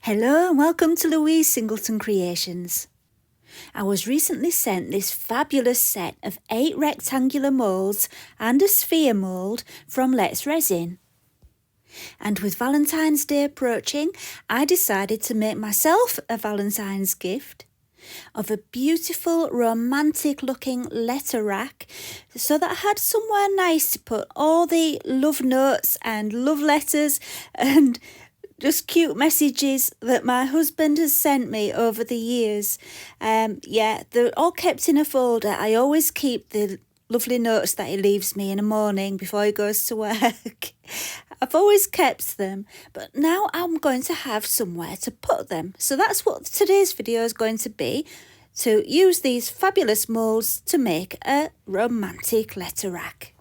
Hello and welcome to Louise Singleton Creations. I was recently sent this fabulous set of 8 rectangular moulds and a sphere mould from Let's Resin. And with Valentine's Day approaching, I decided to make myself a Valentine's gift of a beautiful romantic looking letter rack so that I had somewhere nice to put all the love notes and love letters and just cute messages that my husband has sent me over the years. They're all kept in a folder. I always keep the lovely notes that he leaves me in the morning before he goes to work. I've always kept them, but now I'm going to have somewhere to put them. So that's what today's video is going to be, to use these fabulous moulds to make a romantic letter rack.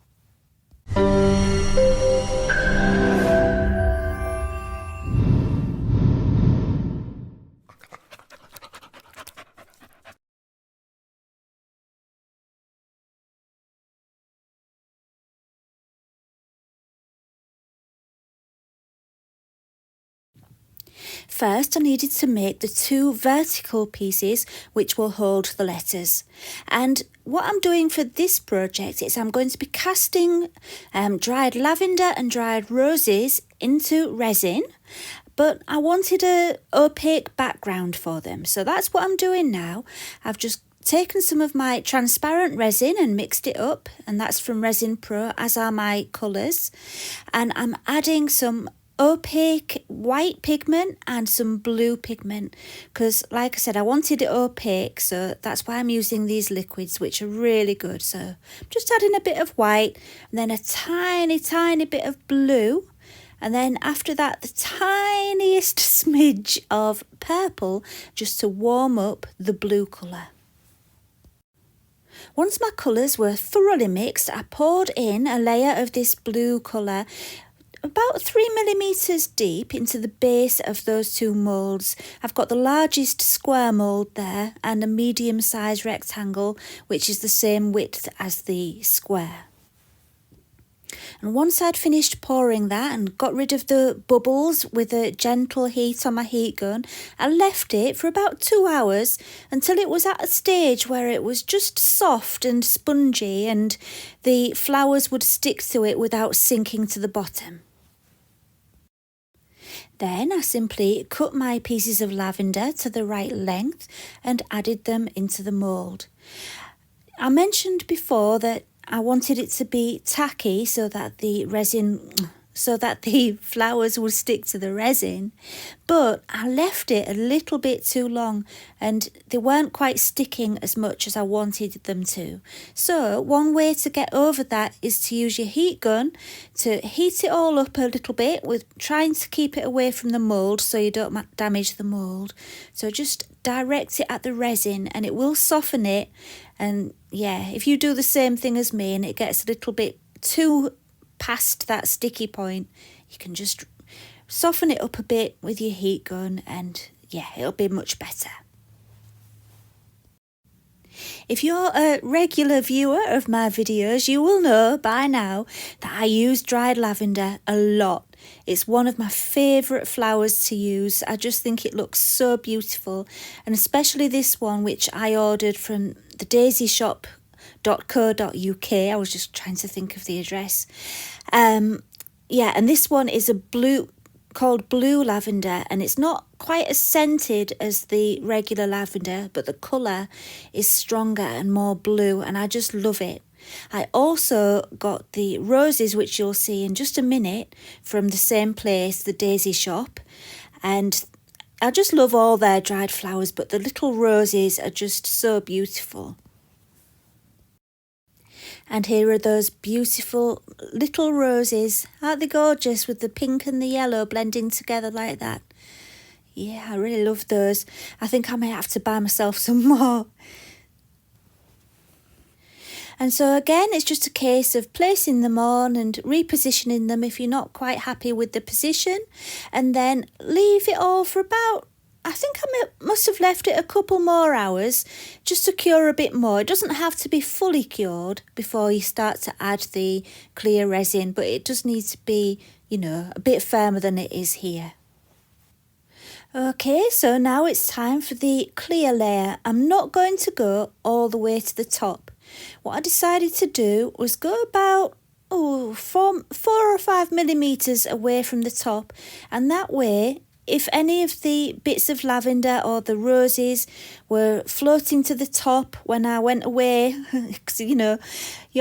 First, I needed to make the 2 vertical pieces which will hold the letters. And what I'm doing for this project is I'm going to be casting dried lavender and dried roses into resin, but I wanted an opaque background for them. So that's what I'm doing now. I've just taken some of my transparent resin and mixed it up, and that's from Resin Pro, as are my colours. And I'm adding some opaque white pigment and some blue pigment because, like I said, I wanted it opaque, so that's why I'm using these liquids, which are really good. So I'm just adding a bit of white and then a tiny bit of blue, and then after that the tiniest smidge of purple just to warm up the blue colour. Once my colours were thoroughly mixed, I poured in a layer of this blue colour about 3mm deep into the base of those 2 moulds. I've got the largest square mould there and a medium-sized rectangle, which is the same width as the square. And once I'd finished pouring that and got rid of the bubbles with a gentle heat on my heat gun, I left it for about 2 hours until it was at a stage where it was just soft and spongy and the flowers would stick to it without sinking to the bottom. Then I simply cut my pieces of lavender to the right length and added them into the mould. I mentioned before that I wanted it to be tacky so that the flowers would stick to the resin, but I left it a little bit too long and they weren't quite sticking as much as I wanted them to. So one way to get over that is to use your heat gun to heat it all up a little bit, with trying to keep it away from the mould so you don't damage the mould. So just direct it at the resin and it will soften it. And yeah, if you do the same thing as me and it gets a little bit too past that sticky point, you can just soften it up a bit with your heat gun and yeah, it'll be much better. If you're a regular viewer of my videos, you will know by now that I use dried lavender a lot. It's one of my favourite flowers to use. I just think it looks so beautiful, and especially this one which I ordered from the daisyshop.co.uk. I was just trying to think of the address. And this one is called blue lavender, and it's not quite as scented as the regular lavender, but the colour is stronger and more blue, and I just love it. I also got the roses, which you'll see in just a minute, from the same place, the Daisy Shop, and I just love all their dried flowers, but the little roses are just so beautiful. And here are those beautiful little roses. Aren't they gorgeous, with the pink and the yellow blending together like that? Yeah, I really love those. I think I may have to buy myself some more. And so again, it's just a case of placing them on and repositioning them if you're not quite happy with the position, and then leave it all for about, I think I must have left it a couple more hours just to cure a bit more. It doesn't have to be fully cured before you start to add the clear resin, but it does need to be, a bit firmer than it is here. Okay, so now it's time for the clear layer. I'm not going to go all the way to the top. What I decided to do was go about 4 or 5 millimeters away from the top, and that way, if any of the bits of lavender or the roses were floating to the top when I went away, because you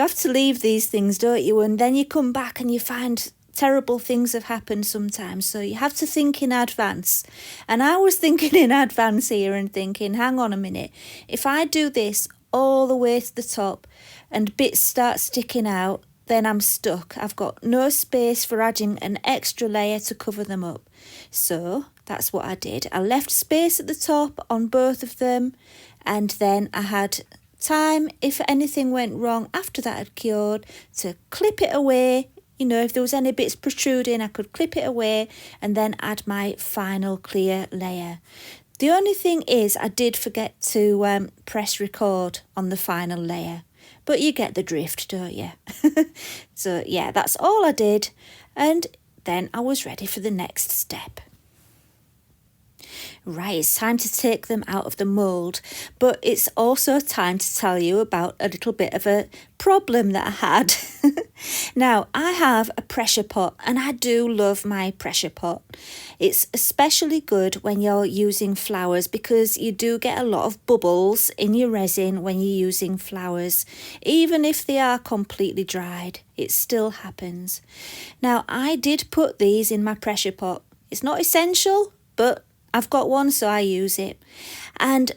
have to leave these things, don't you? And then you come back and you find terrible things have happened sometimes, so you have to think in advance. And I was thinking in advance here and thinking, hang on a minute, if I do this all the way to the top and bits start sticking out, then I'm stuck. I've got no space for adding an extra layer to cover them up. So that's what I did. I left space at the top on both of them, and then I had time, if anything went wrong after that had cured, to clip it away. If there was any bits protruding, I could clip it away and then add my final clear layer. The only thing is I did forget to press record on the final layer. But you get the drift, don't you? So yeah, that's all I did. And then I was ready for the next step. Right, it's time to take them out of the mould, but it's also time to tell you about a little bit of a problem that I had. Now, I have a pressure pot, and I do love my pressure pot. It's especially good when you're using flowers because you do get a lot of bubbles in your resin when you're using flowers. Even if they are completely dried, it still happens. Now, I did put these in my pressure pot. It's not essential, but I've got one, so I use it. And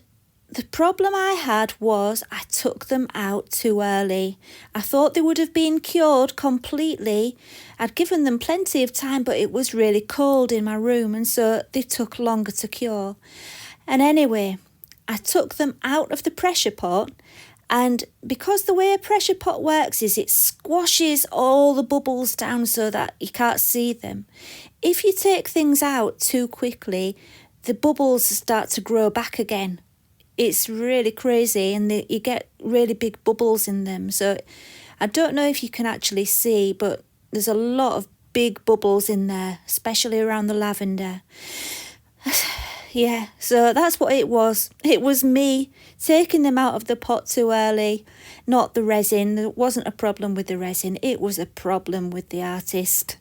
the problem I had was I took them out too early. I thought they would have been cured completely. I'd given them plenty of time, but it was really cold in my room, and so they took longer to cure. And anyway, I took them out of the pressure pot, and because the way a pressure pot works is it squashes all the bubbles down so that you can't see them. If you take things out too quickly, the bubbles start to grow back again. It's really crazy, and you get really big bubbles in them. So I don't know if you can actually see, but there's a lot of big bubbles in there, especially around the lavender. Yeah, so that's what it was. It was me taking them out of the pot too early, not the resin. There wasn't a problem with the resin. It was a problem with the artist.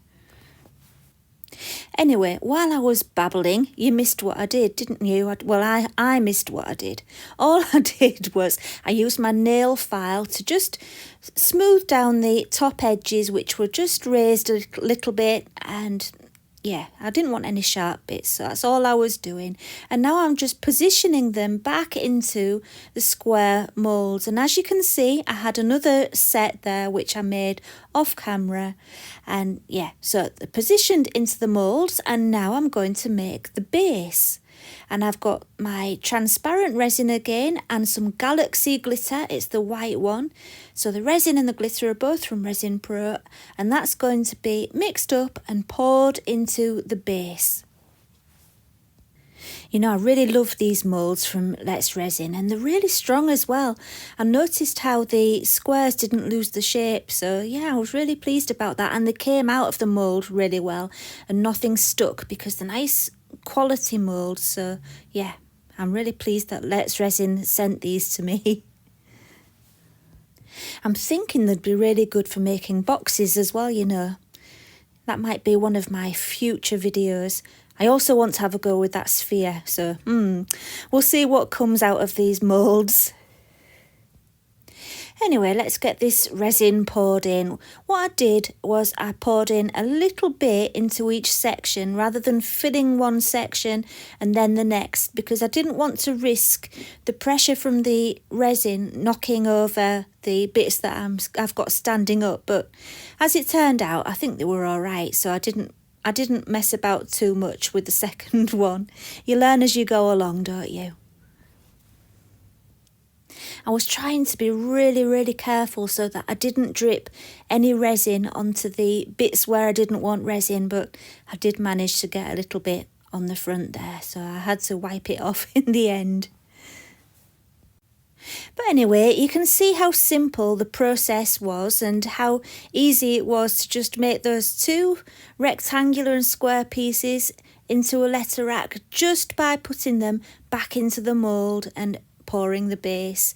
Anyway, while I was babbling, you missed what I did, didn't you? I missed what I did. All I did was I used my nail file to just smooth down the top edges, which were just raised a little bit, and yeah, I didn't want any sharp bits, so that's all I was doing. And now I'm just positioning them back into the square moulds. And as you can see, I had another set there, which I made off camera. And yeah, so they're positioned into the moulds, and now I'm going to make the base. And I've got my transparent resin again and some Galaxy glitter. It's the white one. So the resin and the glitter are both from Resin Pro, and that's going to be mixed up and poured into the base. I really love these moulds from Let's Resin, and they're really strong as well. I noticed how the squares didn't lose the shape, so yeah, I was really pleased about that. And they came out of the mould really well, and nothing stuck because they're nice quality mould. So yeah, I'm really pleased that Let's Resin sent these to me. I'm thinking they'd be really good for making boxes as well, That might be one of my future videos. I also want to have a go with that sphere, so we'll see what comes out of these moulds. Anyway, let's get this resin poured in. What I did was I poured in a little bit into each section rather than filling one section and then the next, because I didn't want to risk the pressure from the resin knocking over the bits that I've got standing up. But as it turned out, I think they were all right, so I didn't mess about too much with the second one. You learn as you go along, don't you? I was trying to be really, really careful so that I didn't drip any resin onto the bits where I didn't want resin, but I did manage to get a little bit on the front there, so I had to wipe it off in the end. But anyway, you can see how simple the process was and how easy it was to just make those two rectangular and square pieces into a letter rack just by putting them back into the mould and pouring the base.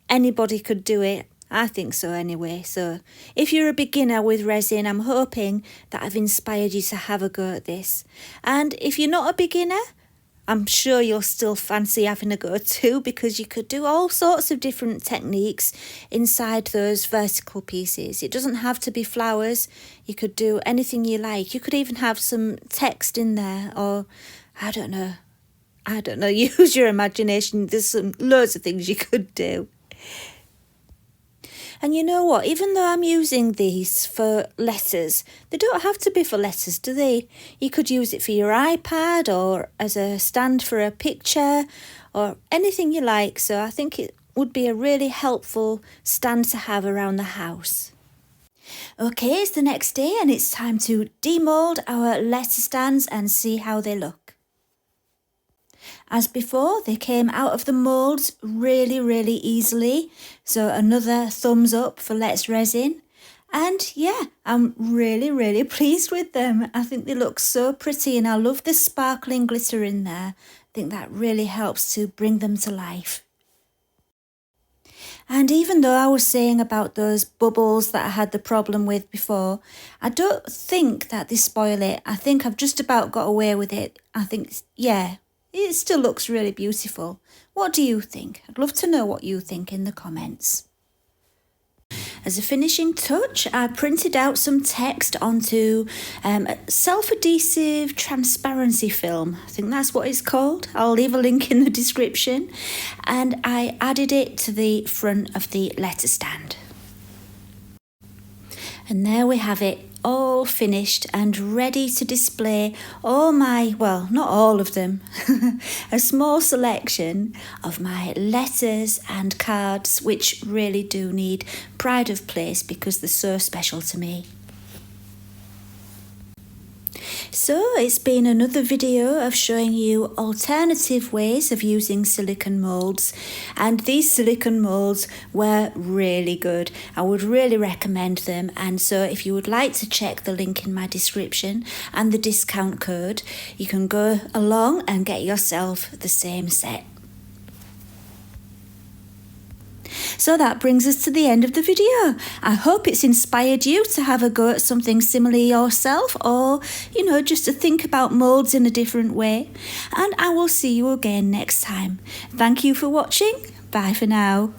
Anybody could do it. I think so anyway. So if you're a beginner with resin, I'm hoping that I've inspired you to have a go at this. And if you're not a beginner, I'm sure you'll still fancy having a go too, because you could do all sorts of different techniques inside those vertical pieces. It doesn't have to be flowers. You could do anything you like. You could even have some text in there, or I don't know, use your imagination. There's loads of things you could do. And you know what, even though I'm using these for letters, they don't have to be for letters, do they? You could use it for your iPad or as a stand for a picture or anything you like. So I think it would be a really helpful stand to have around the house. Okay, it's the next day and it's time to demould our letter stands and see how they look. As before, they came out of the moulds really easily, so another thumbs up for Let's Resin. And yeah, I'm really pleased with them. I think they look so pretty and I love the sparkling glitter in there. I think that really helps to bring them to life. And even though I was saying about those bubbles that I had the problem with before, I don't think that they spoil it. I think I've just about got away with it. I think, yeah, it still looks really beautiful. What do you think? I'd love to know what you think in the comments. As a finishing touch, I printed out some text onto self-adhesive transparency film. I think that's what it's called. I'll leave a link in the description. And I added it to the front of the letter stand. And there we have it, all finished and ready to display all my, well, not all of them, a small selection of my letters and cards, which really do need pride of place because they're so special to me. So it's been another video of showing you alternative ways of using silicone moulds, and these silicone moulds were really good. I would really recommend them, and so if you would like to check the link in my description and the discount code, you can go along and get yourself the same set. So that brings us to the end of the video. I hope it's inspired you to have a go at something similar yourself, or, just to think about moulds in a different way. And I will see you again next time. Thank you for watching. Bye for now.